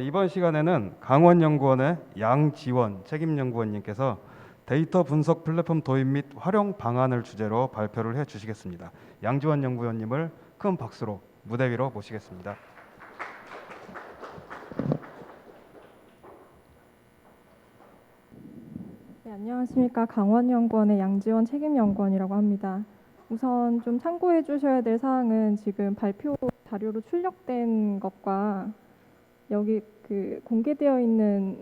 이번 시간에는 강원연구원의 양지원 책임연구원님께서 데이터 분석 플랫폼 도입 및 활용 방안을 주제로 발표를 해주시겠습니다. 양지원 연구원님을 큰 박수로 무대 위로 모시겠습니다. 네, 안녕하십니까. 강원연구원의 양지원 책임연구원이라고 합니다. 우선 좀 참고해 주셔야 될 사항은 지금 발표 자료로 출력된 것과 여기 공개되어 있는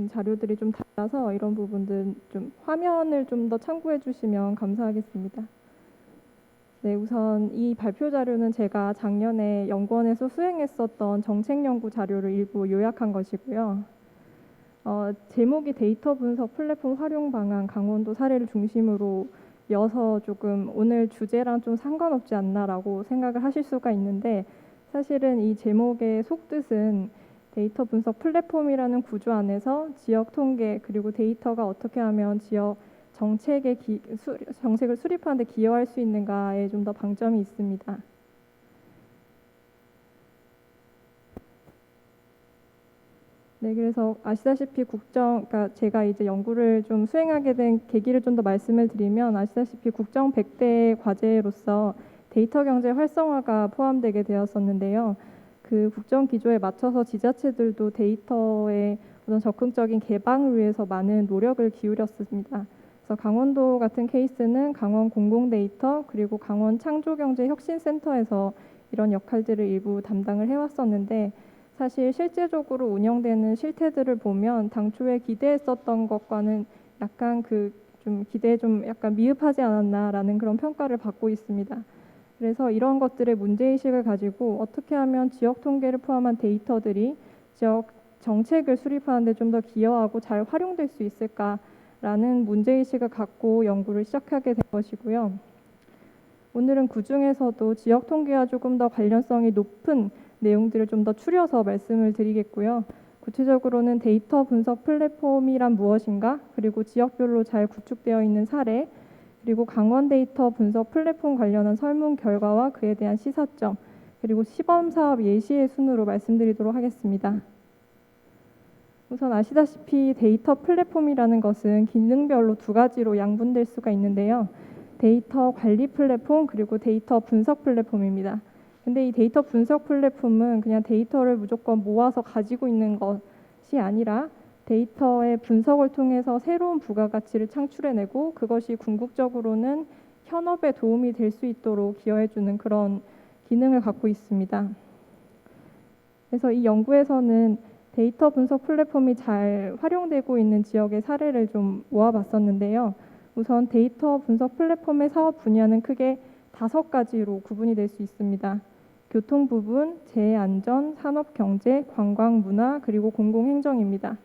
자료들이 좀 달라서 이런 부분들 좀 화면을 좀 더 참고해 주시면 감사하겠습니다. 네, 우선 이 발표 자료는 제가 작년에 연구원에서 수행했었던 정책 연구 자료를 일부 요약한 것이고요. 제목이 데이터 분석 플랫폼 활용 방안 강원도 사례를 중심으로 여서 조금 오늘 주제랑 좀 상관없지 않나라고 생각을 하실 수가 있는데, 사실은 이 제목의 속뜻은 데이터 분석 플랫폼이라는 구조 안에서 지역 통계 그리고 데이터가 어떻게 하면 지역 정책을 수립하는 데 기여할 수 있는가에 좀 더 방점이 있습니다. 네, 그래서 아시다시피 그러니까 제가 이제 연구를 좀 수행하게 된 계기를 좀 더 말씀을 드리면, 아시다시피 국정 100대 과제로서 데이터 경제 활성화가 포함되게 되었었는데요. 그 국정 기조에 맞춰서 지자체들도 데이터의 어떤 적극적인 개방을 위해서 많은 노력을 기울였습니다. 그래서 강원도 같은 케이스는 강원 공공데이터 그리고 강원 창조경제혁신센터에서 이런 역할들을 일부 담당을 해왔었는데, 사실 실제적으로 운영되는 실태들을 보면 당초에 기대했었던 것과는 약간 기대에 좀 약간 미흡하지 않았나라는 그런 평가를 받고 있습니다. 그래서 이런 것들의 문제의식을 가지고 어떻게 하면 지역 통계를 포함한 데이터들이 지역 정책을 수립하는 데 좀 더 기여하고 잘 활용될 수 있을까라는 문제의식을 갖고 연구를 시작하게 된 것이고요. 오늘은 그중에서도 지역 통계와 조금 더 관련성이 높은 내용들을 좀 더 추려서 말씀을 드리겠고요. 구체적으로는 데이터 분석 플랫폼이란 무엇인가, 그리고 지역별로 잘 구축되어 있는 사례, 그리고 강원 데이터 분석 플랫폼 관련한 설문 결과와 그에 대한 시사점, 그리고 시범 사업 예시의 순으로 말씀드리도록 하겠습니다. 우선 아시다시피 데이터 플랫폼이라는 것은 기능별로 두 가지로 양분될 수가 있는데요. 데이터 관리 플랫폼 그리고 데이터 분석 플랫폼입니다. 근데 이 데이터 분석 플랫폼은 그냥 데이터를 무조건 모아서 가지고 있는 것이 아니라 데이터의 분석을 통해서 새로운 부가가치를 창출해내고 그것이 궁극적으로는 현업에 도움이 될 수 있도록 기여해주는 그런 기능을 갖고 있습니다. 그래서 이 연구에서는 데이터 분석 플랫폼이 잘 활용되고 있는 지역의 사례를 좀 모아봤었는데요. 우선 데이터 분석 플랫폼의 사업 분야는 크게 5가지로 구분이 될 수 있습니다. 교통 부분, 재해안전, 산업경제, 관광문화, 그리고 공공행정입니다.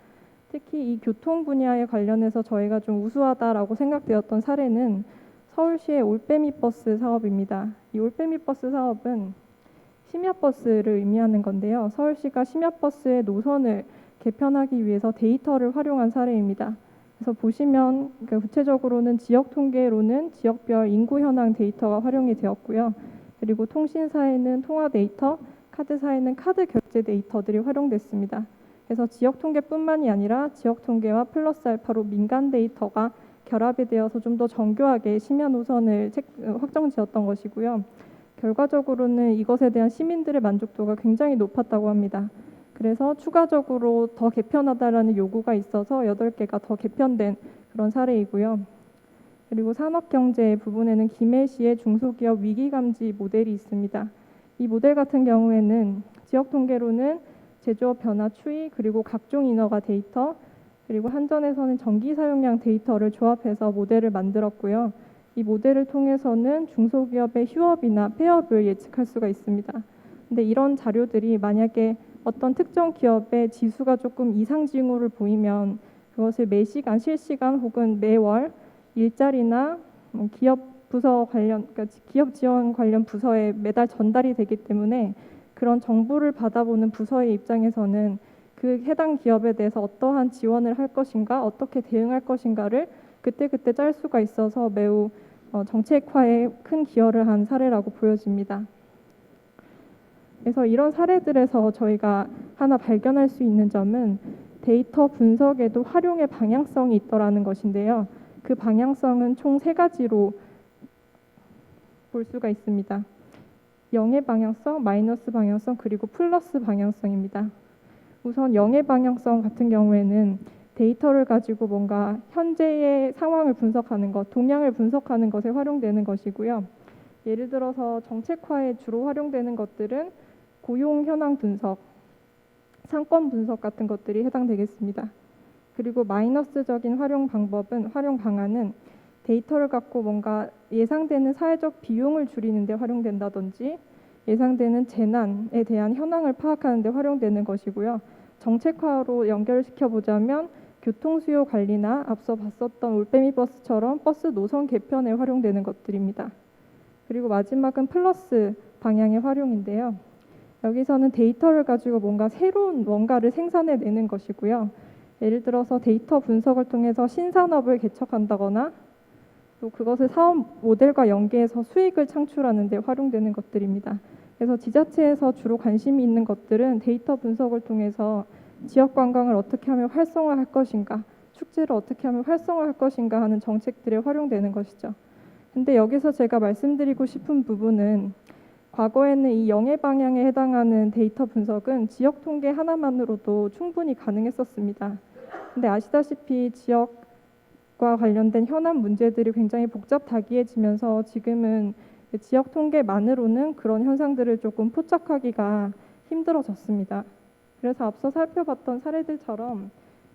특히 이 교통 분야에 관련해서 저희가 좀 우수하다라고 생각되었던 사례는 서울시의 올빼미 버스 사업입니다. 이 올빼미 버스 사업은 심야버스를 의미하는 건데요. 서울시가 심야버스의 노선을 개편하기 위해서 데이터를 활용한 사례입니다. 그래서 보시면 구체적으로는 지역 통계로는 지역별 인구 현황 데이터가 활용이 되었고요. 그리고 통신사에는 통화 데이터, 카드사에는 카드 결제 데이터들이 활용됐습니다. 그래서 지역 통계뿐만이 아니라 지역 통계와 플러스 알파로 민간 데이터가 결합이 되어서 좀 더 정교하게 심야 노선을 확정지었던 것이고요. 결과적으로는 이것에 대한 시민들의 만족도가 굉장히 높았다고 합니다. 그래서 추가적으로 더 개편하다라는 요구가 있어서 8개가 더 개편된 그런 사례이고요. 그리고 산업경제 부분에는 김해시의 중소기업 위기감지 모델이 있습니다. 이 모델 같은 경우에는 지역 통계로는 제조업 변화 추이, 그리고 각종 인허가 데이터, 그리고 한전에서는 전기 사용량 데이터를 조합해서 모델을 만들었고요. 이 모델을 통해서는 중소기업의 휴업이나 폐업을 예측할 수가 있습니다. 근데 이런 자료들이 만약에 어떤 특정 기업의 지수가 조금 이상 징후를 보이면 그것을 매시간, 실시간 혹은 매월 일자리나 기업 지원 관련 부서에 매달 전달이 되기 때문에 그런 정보를 받아보는 부서의 입장에서는 그 해당 기업에 대해서 어떠한 지원을 할 것인가, 어떻게 대응할 것인가를 그때그때 짤 수가 있어서 매우 정책화에 큰 기여를 한 사례라고 보여집니다. 그래서 이런 사례들에서 저희가 하나 발견할 수 있는 점은 데이터 분석에도 활용의 방향성이 있더라는 것인데요. 그 방향성은 총 세 가지로 볼 수가 있습니다. 0의 방향성, 마이너스 방향성, 그리고 플러스 방향성입니다. 우선 0의 방향성 같은 경우에는 데이터를 가지고 뭔가 현재의 상황을 분석하는 것, 동향을 분석하는 것에 활용되는 것이고요. 예를 들어서 정책화에 주로 활용되는 것들은 고용 현황 분석, 상권 분석 같은 것들이 해당되겠습니다. 그리고 마이너스적인 활용 방안은 데이터를 갖고 뭔가 예상되는 사회적 비용을 줄이는 데 활용된다든지 예상되는 재난에 대한 현황을 파악하는 데 활용되는 것이고요. 정책화로 연결시켜 보자면 교통 수요 관리나 앞서 봤었던 올빼미 버스처럼 버스 노선 개편에 활용되는 것들입니다. 그리고 마지막은 플러스 방향의 활용인데요. 여기서는 데이터를 가지고 뭔가 새로운 뭔가를 생산해내는 것이고요. 예를 들어서 데이터 분석을 통해서 신산업을 개척한다거나 또 그것을 사업 모델과 연계해서 수익을 창출하는 데 활용되는 것들입니다. 그래서 지자체에서 주로 관심이 있는 것들은 데이터 분석을 통해서 지역 관광을 어떻게 하면 활성화할 것인가, 축제를 어떻게 하면 활성화할 것인가 하는 정책들에 활용되는 것이죠. 근데 여기서 제가 말씀드리고 싶은 부분은 과거에는 이 영해 방향에 해당하는 데이터 분석은 지역 통계 하나만으로도 충분히 가능했었습니다. 근데 아시다시피 지역과 관련된 현안 문제들이 굉장히 복잡다기해지면서 지금은 지역 통계만으로는 그런 현상들을 조금 포착하기가 힘들어졌습니다. 그래서 앞서 살펴봤던 사례들처럼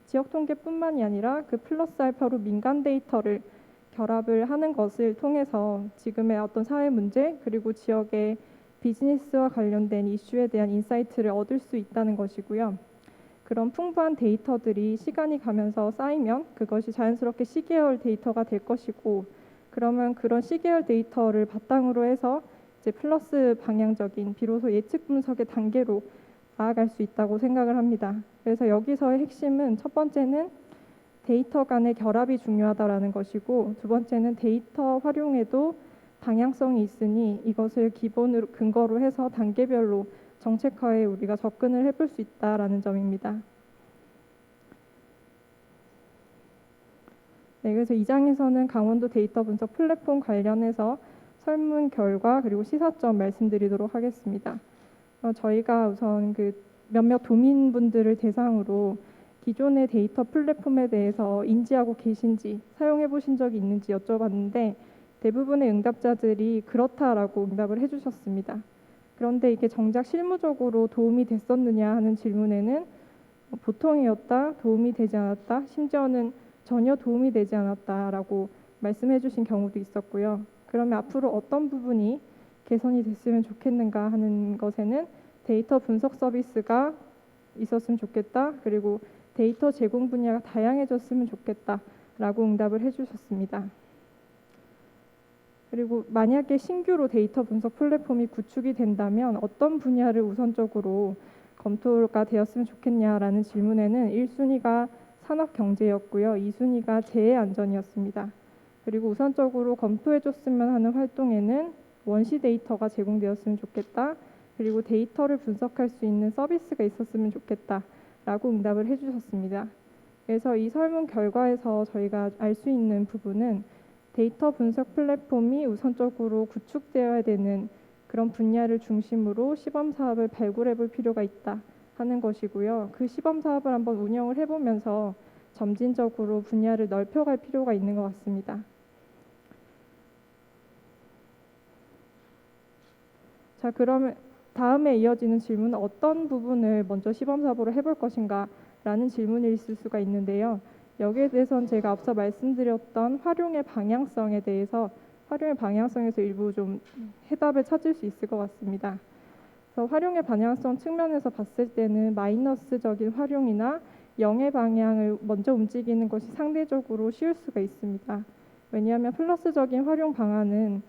지역 통계뿐만이 아니라 그 플러스 알파로 민간 데이터를 결합을 하는 것을 통해서 지금의 어떤 사회 문제 그리고 지역의 비즈니스와 관련된 이슈에 대한 인사이트를 얻을 수 있다는 것이고요. 그런 풍부한 데이터들이 시간이 가면서 쌓이면 그것이 자연스럽게 시계열 데이터가 될 것이고 그러면 그런 시계열 데이터를 바탕으로 해서 이제 플러스 방향적인 비로소 예측 분석의 단계로 나아갈 수 있다고 생각을 합니다. 그래서 여기서의 핵심은 첫 번째는 데이터 간의 결합이 중요하다라는 것이고 두 번째는 데이터 활용에도 방향성이 있으니 이것을 기본으로 근거로 해서 단계별로 정책화에 우리가 접근을 해볼 수 있다라는 점입니다. 네, 그래서 이 장에서는 강원도 데이터 분석 플랫폼 관련해서 설문 결과 그리고 시사점 말씀드리도록 하겠습니다. 저희가 우선 그 몇몇 도민분들을 대상으로 기존의 데이터 플랫폼에 대해서 인지하고 계신지 사용해 보신 적이 있는지 여쭤봤는데 대부분의 응답자들이 그렇다라고 응답을 해주셨습니다. 그런데 이게 정작 실무적으로 도움이 됐었느냐 하는 질문에는 보통이었다, 도움이 되지 않았다, 심지어는 전혀 도움이 되지 않았다라고 말씀해 주신 경우도 있었고요. 그러면 앞으로 어떤 부분이 개선이 됐으면 좋겠는가 하는 것에는 데이터 분석 서비스가 있었으면 좋겠다. 그리고 데이터 제공 분야가 다양해졌으면 좋겠다라고 응답을 해주셨습니다. 그리고 만약에 신규로 데이터 분석 플랫폼이 구축이 된다면 어떤 분야를 우선적으로 검토가 되었으면 좋겠냐라는 질문에는 1순위가 산업경제였고요. 2순위가 재해안전이었습니다. 그리고 우선적으로 검토해줬으면 하는 활동에는 원시 데이터가 제공되었으면 좋겠다. 그리고 데이터를 분석할 수 있는 서비스가 있었으면 좋겠다라고 응답을 해주셨습니다. 그래서 이 설문 결과에서 저희가 알 수 있는 부분은 데이터 분석 플랫폼이 우선적으로 구축되어야 되는 그런 분야를 중심으로 시범 사업을 발굴해 볼 필요가 있다 하는 것이고요. 그 시범 사업을 한번 운영을 해보면서 점진적으로 분야를 넓혀갈 필요가 있는 것 같습니다. 자, 그러면 다음에 이어지는 질문은 어떤 부분을 먼저 시범 사업으로 해볼 것인가 라는 질문이 있을 수가 있는데요. 여기에 대해서는 제가 앞서 말씀드렸던 활용의 방향성에 대해서 활용의 방향성에서 일부 좀 해답을 찾을 수 있을 것 같습니다. 그래서 활용의 방향성 측면에서 봤을 때는 마이너스적인 활용이나 영의 방향을 먼저 움직이는 것이 상대적으로 쉬울 수가 있습니다. 왜냐하면 플러스적인 활용 방안은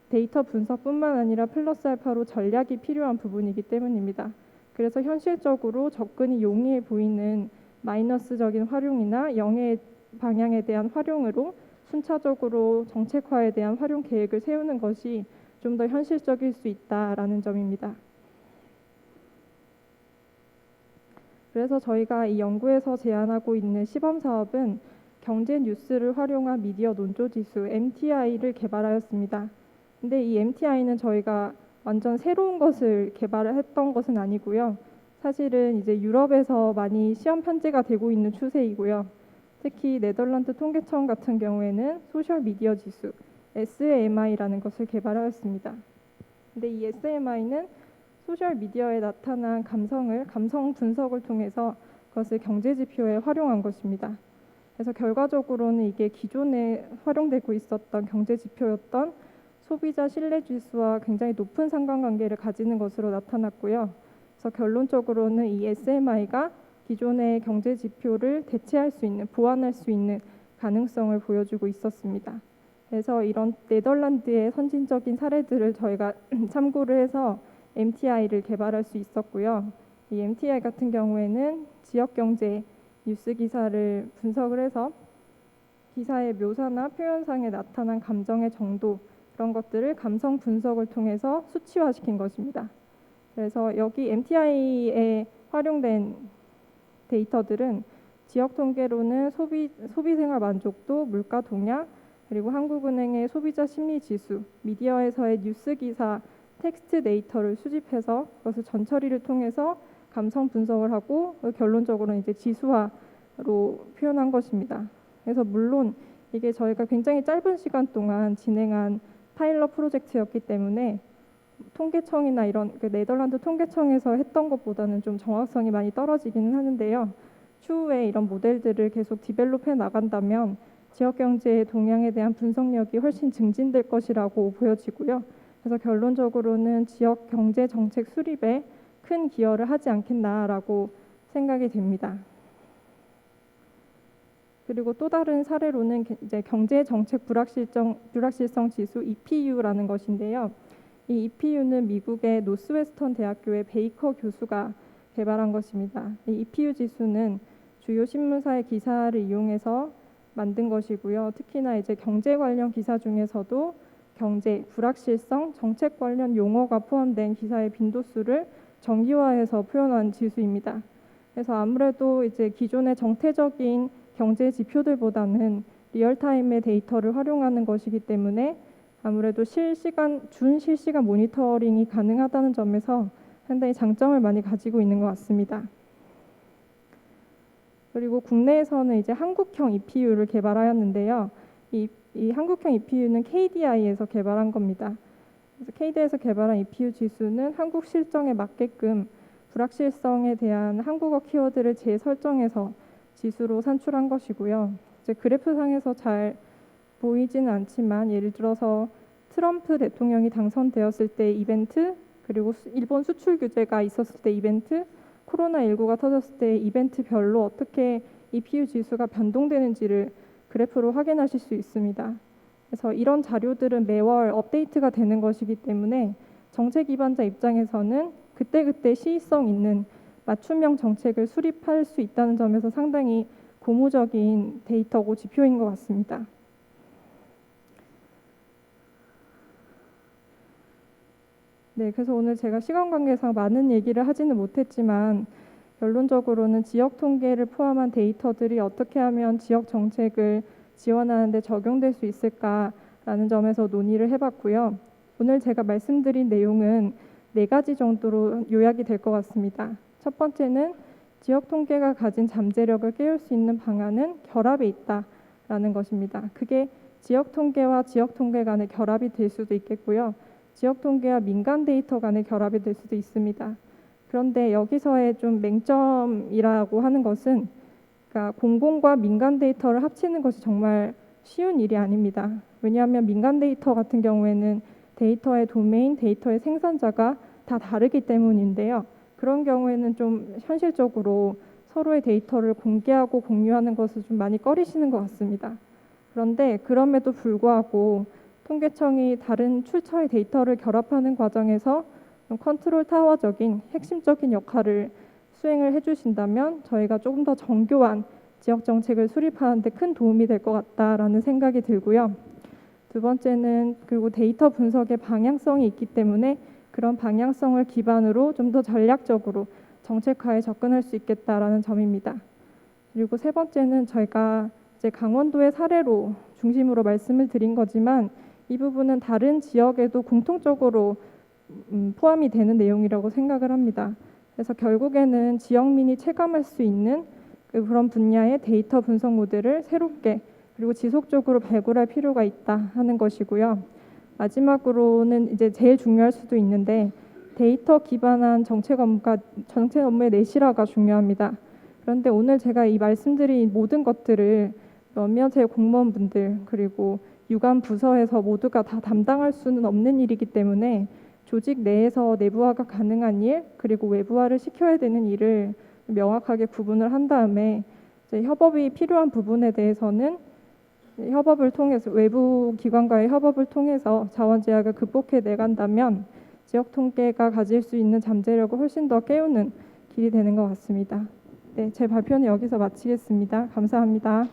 데이터 분석뿐만 아니라 플러스 알파로 전략이 필요한 부분이기 때문입니다. 그래서 현실적으로 접근이 용이해 보이는 마이너스적인 활용이나 영의 방향에 대한 활용으로 순차적으로 정책화에 대한 활용 계획을 세우는 것이 좀 더 현실적일 수 있다라는 점입니다. 그래서 저희가 이 연구에서 제안하고 있는 시범 사업은 경제 뉴스를 활용한 미디어 논조 지수 MTI를 개발하였습니다. 근데 이 MTI는 저희가 완전 새로운 것을 개발했던 것은 아니고요. 사실은 이제 유럽에서 많이 시험 편제가 되고 있는 추세이고요. 특히 네덜란드 통계청 같은 경우에는 소셜 미디어 지수 SMI라는 것을 개발하였습니다. 근데 이 SMI는 소셜 미디어에 나타난 감성 분석을 통해서 그것을 경제 지표에 활용한 것입니다. 그래서 결과적으로는 이게 기존에 활용되고 있었던 경제 지표였던 소비자 신뢰 지수와 굉장히 높은 상관관계를 가지는 것으로 나타났고요. 그래서 결론적으로는 이 SMI가 기존의 경제 지표를 대체할 수 있는, 보완할 수 있는 가능성을 보여주고 있었습니다. 그래서 이런 네덜란드의 선진적인 사례들을 저희가 참고를 해서 MTI를 개발할 수 있었고요. 이 MTI 같은 경우에는 지역 경제 뉴스 기사를 분석을 해서 기사의 묘사나 표현상에 나타난 감정의 정도 그런 것들을 감성 분석을 통해서 수치화시킨 것입니다. 그래서 여기 MTI에 활용된 데이터들은 지역 통계로는 소비생활 만족도, 물가 동향, 그리고 한국은행의 소비자 심리 지수, 미디어에서의 뉴스 기사, 텍스트 데이터를 수집해서 그것을 전처리를 통해서 감성 분석을 하고 결론적으로는 이제 지수화로 표현한 것입니다. 그래서 물론 이게 저희가 굉장히 짧은 시간 동안 진행한 파일럿 프로젝트였기 때문에 통계청이나 이런 네덜란드 통계청에서 했던 것보다는 좀 정확성이 많이 떨어지기는 하는데요. 추후에 이런 모델들을 계속 디벨롭해 나간다면 지역 경제의 동향에 대한 분석력이 훨씬 증진될 것이라고 보여지고요. 그래서 결론적으로는 지역 경제 정책 수립에 큰 기여를 하지 않겠나라고 생각이 됩니다. 그리고 또 다른 사례로는 이제 경제 정책 불확실성 지수 EPU라는 것인데요. 이 EPU는 미국의 노스웨스턴 대학교의 베이커 교수가 개발한 것입니다. 이 EPU 지수는 주요 신문사의 기사를 이용해서 만든 것이고요. 특히나 이제 경제 관련 기사 중에서도 경제, 불확실성, 정책 관련 용어가 포함된 기사의 빈도수를 정기화해서 표현한 지수입니다. 그래서 아무래도 이제 기존의 정태적인 경제 지표들보다는 리얼타임의 데이터를 활용하는 것이기 때문에 아무래도 준실시간 모니터링이 가능하다는 점에서 상당히 장점을 많이 가지고 있는 것 같습니다. 그리고 국내에서는 이제 한국형 EPU를 개발하였는데요. 이 한국형 EPU는 KDI에서 개발한 겁니다. 그래서 KDI에서 개발한 EPU 지수는 한국 실정에 맞게끔 불확실성에 대한 한국어 키워드를 재설정해서 지수로 산출한 것이고요. 이제 그래프상에서 잘 보이지는 않지만 예를 들어서 트럼프 대통령이 당선되었을 때 이벤트, 그리고 일본 수출 규제가 있었을 때 이벤트, 코로나19가 터졌을 때 이벤트별로 어떻게 EPU 지수가 변동되는지를 그래프로 확인하실 수 있습니다. 그래서 이런 자료들은 매월 업데이트가 되는 것이기 때문에 정책 기반자 입장에서는 그때그때 시의성 있는 맞춤형 정책을 수립할 수 있다는 점에서 상당히 고무적인 데이터고 지표인 것 같습니다. 네, 그래서 오늘 제가 시간 관계상 많은 얘기를 하지는 못했지만 결론적으로는 지역 통계를 포함한 데이터들이 어떻게 하면 지역 정책을 지원하는 데 적용될 수 있을까라는 점에서 논의를 해봤고요. 오늘 제가 말씀드린 내용은 4가지 정도로 요약이 될 것 같습니다. 첫 번째는 지역 통계가 가진 잠재력을 깨울 수 있는 방안은 결합에 있다라는 것입니다. 그게 지역 통계와 지역 통계 간의 결합이 될 수도 있겠고요. 지역 통계와 민간 데이터 간의 결합이 될 수도 있습니다. 그런데 여기서의 좀 맹점이라고 하는 것은 그러니까 공공과 민간 데이터를 합치는 것이 정말 쉬운 일이 아닙니다. 왜냐하면 민간 데이터 같은 경우에는 데이터의 도메인, 데이터의 생산자가 다 다르기 때문인데요. 그런 경우에는 좀 현실적으로 서로의 데이터를 공개하고 공유하는 것을 좀 많이 꺼리시는 것 같습니다. 그런데 그럼에도 불구하고 통계청이 다른 출처의 데이터를 결합하는 과정에서 컨트롤 타워적인 핵심적인 역할을 수행을 해주신다면 저희가 조금 더 정교한 지역 정책을 수립하는 데 큰 도움이 될 것 같다라는 생각이 들고요. 두 번째는 그리고 데이터 분석의 방향성이 있기 때문에 그런 방향성을 기반으로 좀 더 전략적으로 정책화에 접근할 수 있겠다라는 점입니다. 그리고 세 번째는 저희가 이제 강원도의 사례로 중심으로 말씀을 드린 거지만 이 부분은 다른 지역에도 공통적으로 포함이 되는 내용이라고 생각을 합니다. 그래서 결국에는 지역민이 체감할 수 있는 그런 분야의 데이터 분석 모델을 새롭게 그리고 지속적으로 발굴할 필요가 있다 하는 것이고요. 마지막으로는 이제 제일 중요할 수도 있는데 데이터 기반한 정책 업무의 내실화가 중요합니다. 그런데 오늘 제가 이 말씀드린 모든 것들을 몇몇의 공무원분들 그리고 유관 부서에서 모두가 다 담당할 수는 없는 일이기 때문에 조직 내에서 내부화가 가능한 일 그리고 외부화를 시켜야 되는 일을 명확하게 구분을 한 다음에 이제 협업이 필요한 부분에 대해서는 협업을 통해서 외부 기관과의 협업을 통해서 자원 제약을 극복해 내간다면 지역 통계가 가질 수 있는 잠재력을 훨씬 더 깨우는 길이 되는 것 같습니다. 네, 제 발표는 여기서 마치겠습니다. 감사합니다.